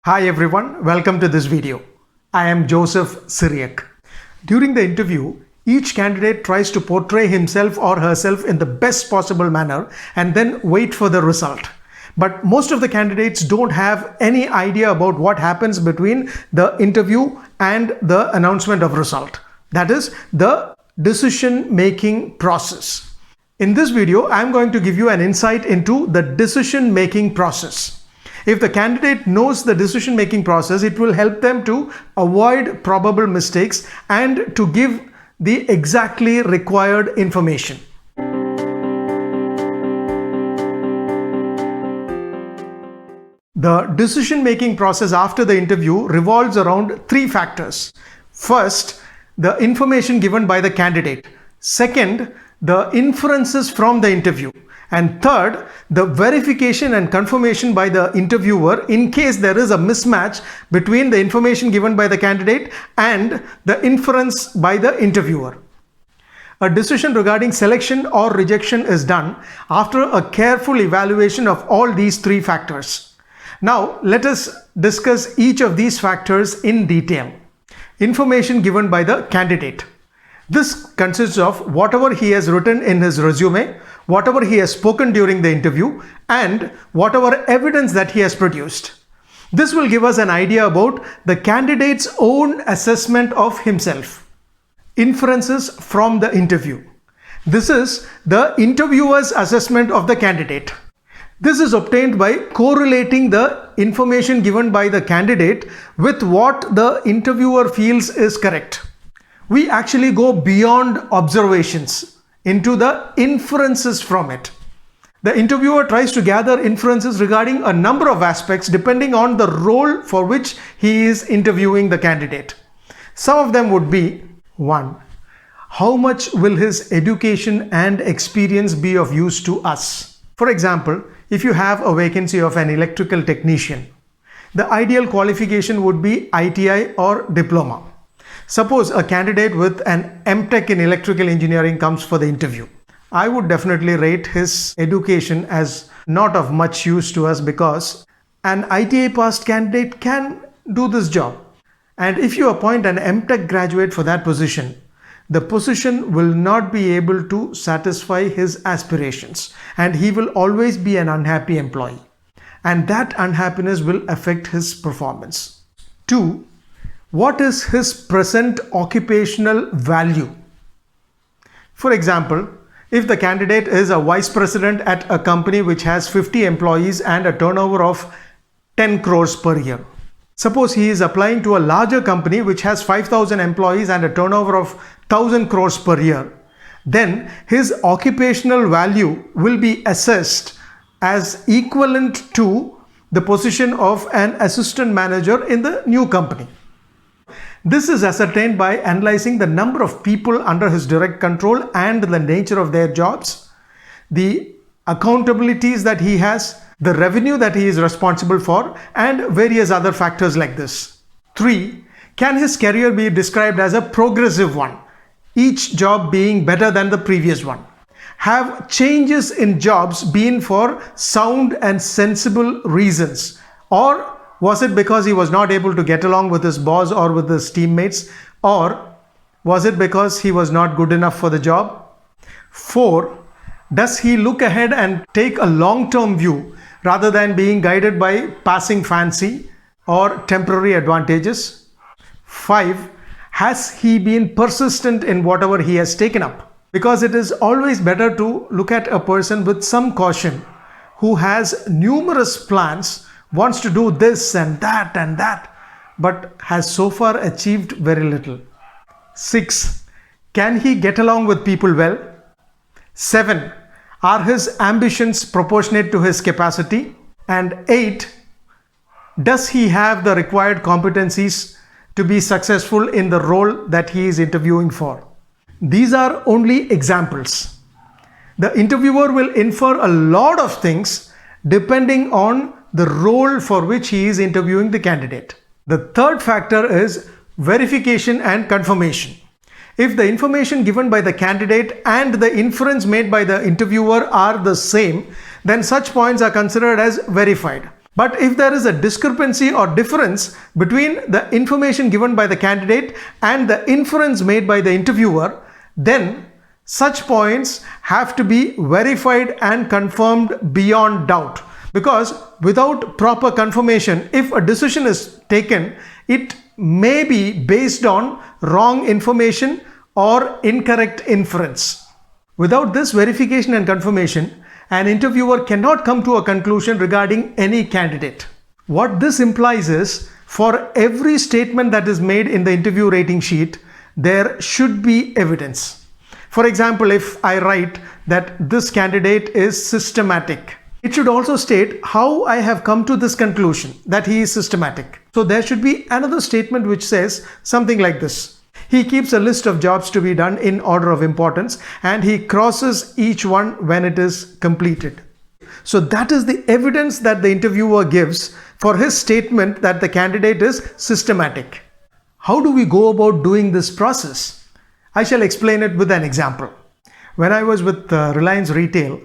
Hi everyone, welcome to this video. I am Joseph Syriac. During the interview, each candidate tries to portray himself or herself in the best possible manner and then wait for the result. But most of the candidates don't have any idea about what happens between the interview and the announcement of result. That is the decision-making process. In this video, I'm going to give you an insight into the decision-making process. If the candidate knows the decision-making process, it will help them to avoid probable mistakes and to give the exactly required information. The decision-making process after the interview revolves around three factors. First, the information given by the candidate. Second, the inferences from the interview. And third, the verification and confirmation by the interviewer in case there is a mismatch between the information given by the candidate and the inference by the interviewer. A decision regarding selection or rejection is done after a careful evaluation of all these three factors. Now, let us discuss each of these factors in detail. Information given by the candidate. This consists of whatever he has written in his resume, whatever he has spoken during the interview, and whatever evidence that he has produced. This will give us an idea about the candidate's own assessment of himself. Inferences from the interview. This is the interviewer's assessment of the candidate. This is obtained by correlating the information given by the candidate with what the interviewer feels is correct. We actually go beyond observations into the inferences from it. The interviewer tries to gather inferences regarding a number of aspects depending on the role for which he is interviewing the candidate. Some of them would be: 1. How much will his education and experience be of use to us? For example, if you have a vacancy of an electrical technician, the ideal qualification would be ITI or diploma. Suppose a candidate with an MTech in electrical engineering comes for the interview. I would definitely rate his education as not of much use to us because an ITI passed candidate can do this job. And if you appoint an MTech graduate for that position, the position will not be able to satisfy his aspirations and he will always be an unhappy employee. And that unhappiness will affect his performance. 2. What is his present occupational value? For example, if the candidate is a vice president at a company which has 50 employees and a turnover of 10 crores per year. Suppose he is applying to a larger company which has 5,000 employees and a turnover of 1,000 crores per year. Then his occupational value will be assessed as equivalent to the position of an assistant manager in the new company. This is ascertained by analyzing the number of people under his direct control and the nature of their jobs, the accountabilities that he has, the revenue that he is responsible for, and various other factors like this. 3. Can his career be described as a progressive one, each job being better than the previous one? Have changes in jobs been for sound and sensible reasons, or was it because he was not able to get along with his boss or with his teammates, or was it because he was not good enough for the job? 4. Does he look ahead and take a long-term view rather than being guided by passing fancy or temporary advantages? 5. Has he been persistent in whatever he has taken up? Because it is always better to look at a person with some caution who has numerous plans, wants to do this and that, but has so far achieved very little. 6. Can he get along with people well? 7. Are his ambitions proportionate to his capacity? And 8. Does he have the required competencies to be successful in the role that he is interviewing for? These are only examples. The interviewer will infer a lot of things depending on the role for which he is interviewing the candidate. The third factor is verification and confirmation. If the information given by the candidate and the inference made by the interviewer are the same, then such points are considered as verified. But if there is a discrepancy or difference between the information given by the candidate and the inference made by the interviewer, then such points have to be verified and confirmed beyond doubt. Because without proper confirmation, if a decision is taken, it may be based on wrong information or incorrect inference. Without this verification and confirmation, an interviewer cannot come to a conclusion regarding any candidate. What this implies is, for every statement that is made in the interview rating sheet, there should be evidence. For example, if I write that this candidate is systematic, it should also state how I have come to this conclusion that he is systematic. So there should be another statement which says something like this: he keeps a list of jobs to be done in order of importance and he crosses each one when it is completed. So that is the evidence that the interviewer gives for his statement that the candidate is systematic. How do we go about doing this process? I shall explain it with an example. When I was with Reliance Retail,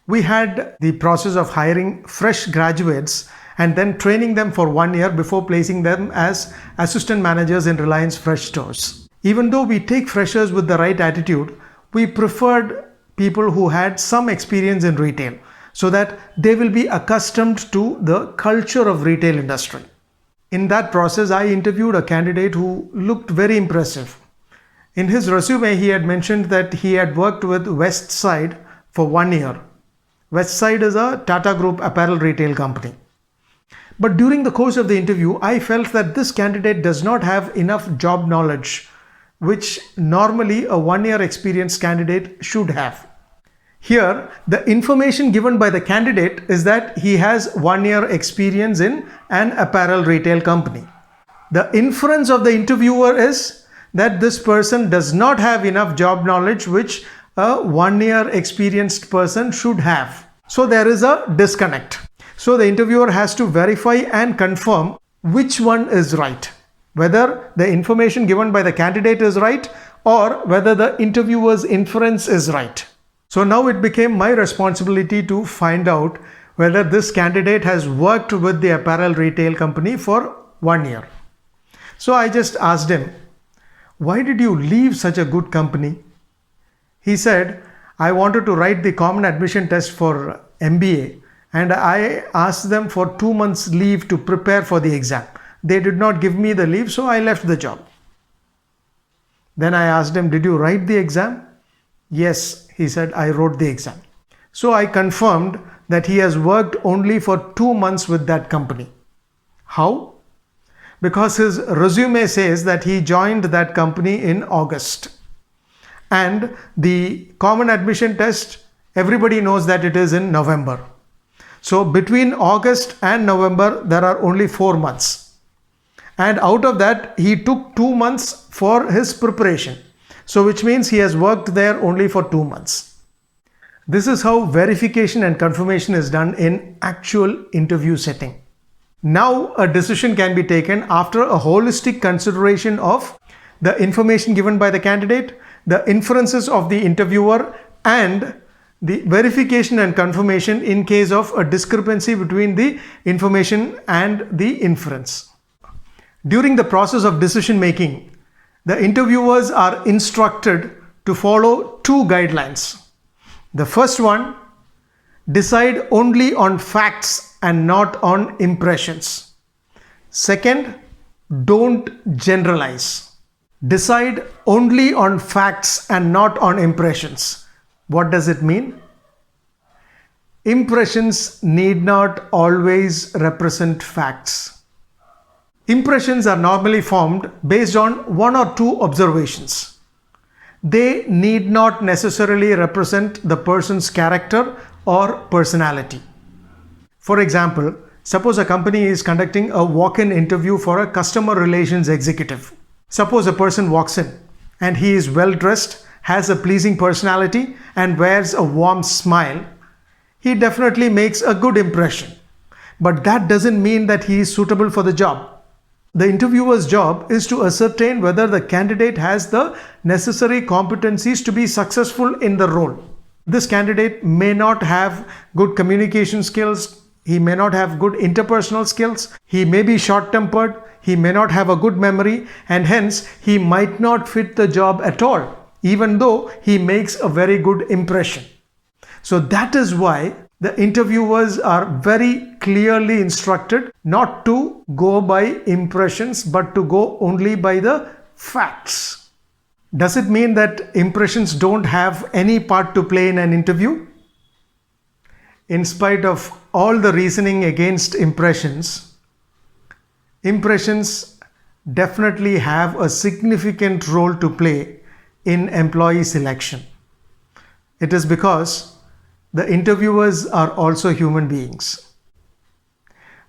we had the process of hiring fresh graduates and then training them for 1 year before placing them as assistant managers in Reliance Fresh stores. Even though we take freshers with the right attitude, we preferred people who had some experience in retail so that they will be accustomed to the culture of retail industry. In that process, I interviewed a candidate who looked very impressive. In his resume, he had mentioned that he had worked with Westside for 1 year. Westside is a Tata Group apparel retail company. But during the course of the interview, I felt that this candidate does not have enough job knowledge, which normally a 1 year experienced candidate should have. Here, the information given by the candidate is that he has 1 year experience in an apparel retail company. The inference of the interviewer is that this person does not have enough job knowledge, which a 1 year experienced person should have. So there is a disconnect. So the interviewer has to verify and confirm which one is right, whether the information given by the candidate is right or whether the interviewer's inference is right. So now it became my responsibility to find out whether this candidate has worked with the apparel retail company for 1 year. So I just asked him, "Why did you leave such a good company?" He said, "I wanted to write the common admission test for MBA and I asked them for 2 months leave to prepare for the exam. They did not give me the leave, so I left the job." Then I asked him, "Did you write the exam?" "Yes," he said, "I wrote the exam." So I confirmed that he has worked only for 2 months with that company. How? Because his resume says that he joined that company in August. And the common admission test, everybody knows that it is in November. So between August and November, there are only 4 months. And out of that, he took 2 months for his preparation. So which means he has worked there only for 2 months. This is how verification and confirmation is done in actual interview setting. Now a decision can be taken after a holistic consideration of the information given by the candidate, the inferences of the interviewer, and the verification and confirmation in case of a discrepancy between the information and the inference. During the process of decision making, the interviewers are instructed to follow 2 guidelines. The first one, decide only on facts and not on impressions. Second, don't generalize. Decide only on facts and not on impressions. What does it mean? Impressions need not always represent facts. Impressions are normally formed based on 1 or 2 observations. They need not necessarily represent the person's character or personality. For example, suppose a company is conducting a walk-in interview for a customer relations executive. Suppose a person walks in and he is well dressed, has a pleasing personality and wears a warm smile. He definitely makes a good impression. But that doesn't mean that he is suitable for the job. The interviewer's job is to ascertain whether the candidate has the necessary competencies to be successful in the role. This candidate may not have good communication skills, He may not have good interpersonal skills. He may be short-tempered. He may not have a good memory, and hence he might not fit the job at all, even though he makes a very good impression. So that is why the interviewers are very clearly instructed not to go by impressions, but to go only by the facts. Does it mean that impressions don't have any part to play in an interview? In spite of all the reasoning against impressions, impressions definitely have a significant role to play in employee selection. It is because the interviewers are also human beings.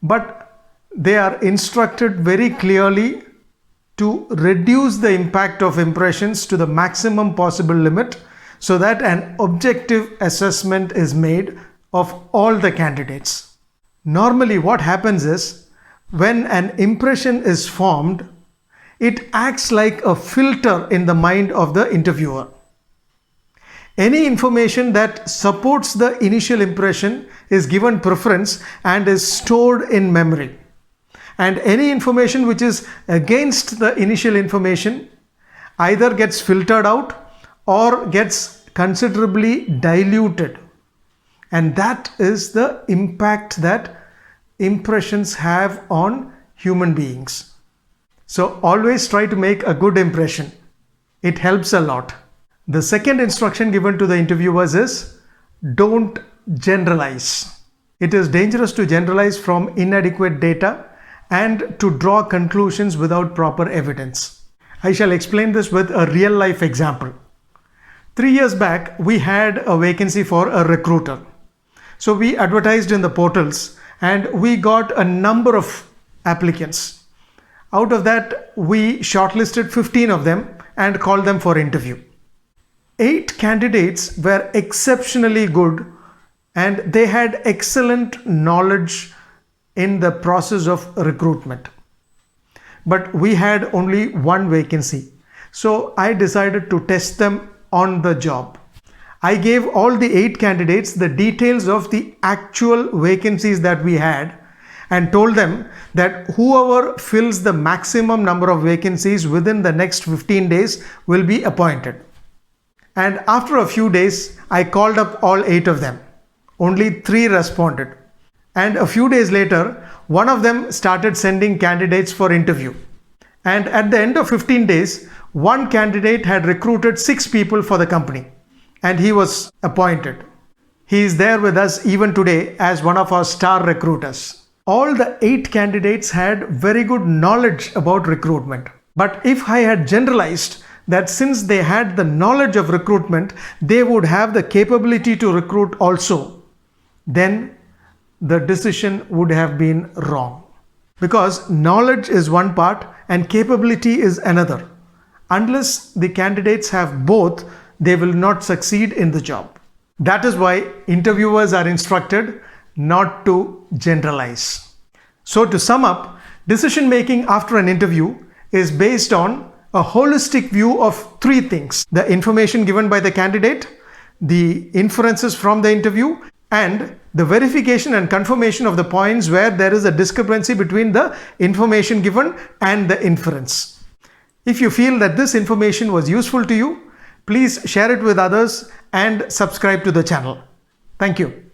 But they are instructed very clearly to reduce the impact of impressions to the maximum possible limit so that an objective assessment is made of all the candidates. Normally, what happens is when an impression is formed, it acts like a filter in the mind of the interviewer. Any information that supports the initial impression is given preference and is stored in memory. And any information which is against the initial information either gets filtered out or gets considerably diluted. And that is the impact that impressions have on human beings. So always try to make a good impression. It helps a lot. The second instruction given to the interviewers is don't generalize. It is dangerous to generalize from inadequate data and to draw conclusions without proper evidence. I shall explain this with a real life example. 3 years back, we had a vacancy for a recruiter. So we advertised in the portals and we got a number of applicants. Out of that, we shortlisted 15 of them and called them for interview. 8 candidates were exceptionally good and they had excellent knowledge in the process of recruitment. But we had only one vacancy. So I decided to test them on the job. I gave all the 8 candidates the details of the actual vacancies that we had and told them that whoever fills the maximum number of vacancies within the next 15 days will be appointed. And after a few days, I called up all 8 of them. Only 3 responded. And a few days later, one of them started sending candidates for interview. And at the end of 15 days, one candidate had recruited 6 people for the company. And he was appointed. He is there with us even today as one of our star recruiters. All the 8 candidates had very good knowledge about recruitment. But if I had generalized that since they had the knowledge of recruitment, they would have the capability to recruit also, then the decision would have been wrong. Because knowledge is one part and capability is another. Unless the candidates have both, they will not succeed in the job. That is why interviewers are instructed not to generalize. So to sum up, decision making after an interview is based on a holistic view of 3 things: the information given by the candidate, the inferences from the interview, and the verification and confirmation of the points where there is a discrepancy between the information given and the inference. If you feel that this information was useful to you, please share it with others and subscribe to the channel. Thank you.